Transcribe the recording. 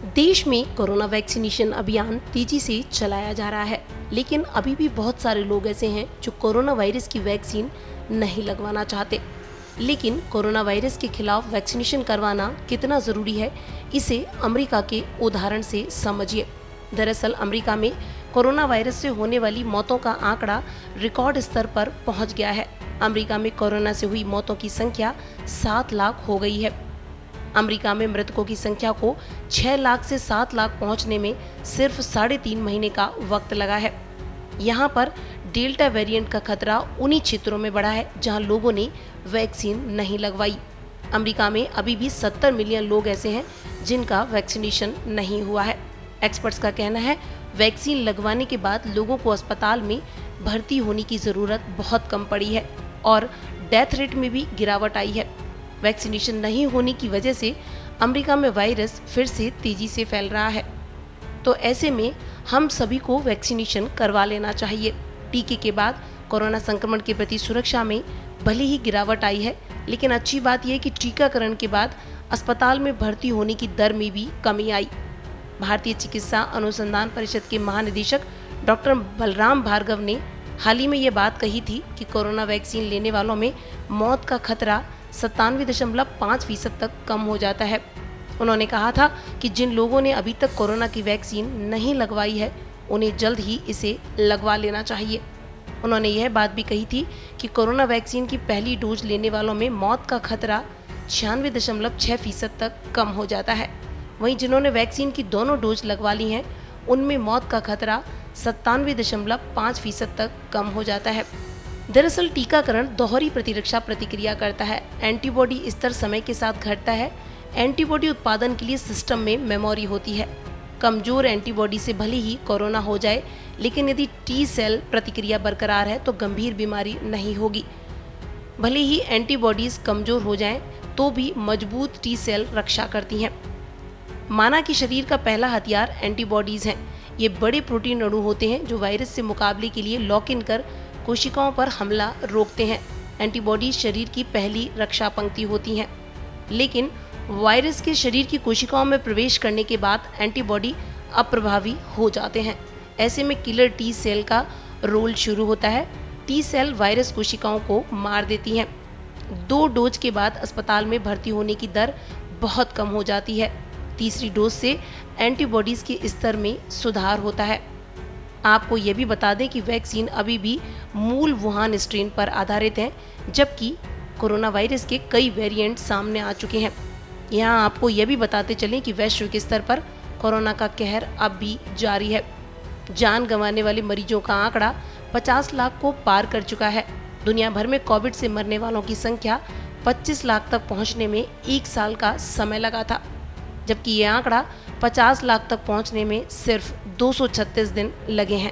देश में corona vaccination अभियान तेजी से चलाया जा रहा है, लेकिन अभी भी बहुत सारे लोग ऐसे हैं जो कोरोना वायरस की वैक्सीन नहीं लगवाना चाहते। लेकिन कोरोना वायरस के खिलाफ वैक्सीनेशन करवाना कितना जरूरी है, इसे अमेरिका के उदाहरण से समझिए। दरअसल अमेरिका में कोरोना वायरस से होने वाली मौतों का आंकड़ा रिकॉर्ड स्तर पर पहुंच गया है। अमेरिका में कोरोना से हुई मौतों की संख्या 7 लाख हो गई है। अमेरिका में मृतकों की संख्या को 6 लाख से 7 लाख पहुंचने में सिर्फ 3.5 महीने का वक्त लगा है। यहाँ पर डेल्टा वेरिएंट का खतरा उन्हीं क्षेत्रों में बढ़ा है जहाँ लोगों ने वैक्सीन नहीं लगवाई। अमेरिका में अभी भी 70 मिलियन लोग ऐसे हैं जिनका वैक्सीनेशन नहीं हुआ है। एक्सपर्ट्स का कहना है वैक्सीन लगवाने के बाद लोगों को अस्पताल में भर्ती होने की ज़रूरत बहुत कम पड़ी है और डेथ रेट में भी गिरावट आई है। वैक्सीनेशन नहीं होने की वजह से अमेरिका में वायरस फिर से तेजी से फैल रहा है। तो ऐसे में हम सभी को वैक्सीनेशन करवा लेना चाहिए। टीके के बाद कोरोना संक्रमण के प्रति सुरक्षा में भले ही गिरावट आई है, लेकिन अच्छी बात यह है कि टीकाकरण के बाद अस्पताल में भर्ती होने की दर में भी कमी आई। भारतीय चिकित्सा अनुसंधान परिषद के महानिदेशक डॉक्टर बलराम भार्गव ने हाल ही में ये बात कही थी कि कोरोना वैक्सीन लेने वालों में मौत का खतरा 97.5% तक कम हो जाता है। उन्होंने कहा था कि जिन लोगों ने अभी तक कोरोना की वैक्सीन नहीं लगवाई है, उन्हें जल्द ही इसे लगवा लेना चाहिए। उन्होंने यह बात भी कही थी कि कोरोना वैक्सीन की पहली डोज लेने वालों में मौत का खतरा 96.6% तक कम हो जाता है। वहीं जिन्होंने वैक्सीन की दोनों डोज लगवा ली हैं, उनमें मौत का खतरा 97.5% तक कम हो जाता है। दरअसल टीकाकरण दोहरी प्रतिरक्षा प्रतिक्रिया करता है। एंटीबॉडी स्तर समय के साथ घटता है। एंटीबॉडी उत्पादन के लिए सिस्टम में मेमोरी होती है। कमजोर एंटीबॉडी से भले ही कोरोना हो जाए, लेकिन यदि टी सेल प्रतिक्रिया बरकरार है तो गंभीर बीमारी नहीं होगी। भले ही एंटीबॉडीज कमजोर हो जाएं, तो भी मजबूत टी सेल रक्षा करती हैं। माना कि शरीर का पहला हथियार एंटीबॉडीज हैं। ये बड़े प्रोटीन अणु होते हैं जो वायरस से मुकाबले के लिए लॉक इन कर कोशिकाओं पर हमला रोकते हैं। एंटीबॉडीज शरीर की पहली रक्षा पंक्ति होती हैं, लेकिन वायरस के शरीर की कोशिकाओं में प्रवेश करने के बाद एंटीबॉडी अप्रभावी हो जाते हैं। ऐसे में किलर टी सेल का रोल शुरू होता है। टी सेल वायरस कोशिकाओं को मार देती हैं। 2 डोज के बाद अस्पताल में भर्ती होने की दर बहुत कम हो जाती है। तीसरी डोज से एंटीबॉडीज के स्तर में सुधार होता है। आपको ये भी बता दें कि वैक्सीन अभी भी मूल वुहान स्ट्रेन पर आधारित है, जबकि कोरोना वायरस के कई वेरिएंट सामने आ चुके हैं। यहाँ आपको ये भी बताते चलें कि वैश्विक स्तर पर कोरोना का कहर अब भी जारी है। जान गंवाने वाले मरीजों का आंकड़ा 50 लाख को पार कर चुका है। दुनिया भर में कोविड से मरने वालों की संख्या 25 लाख तक पहुँचने में 1 साल का समय लगा था, जबकि ये आंकड़ा 50 लाख तक पहुंचने में सिर्फ 236 दिन लगे हैं।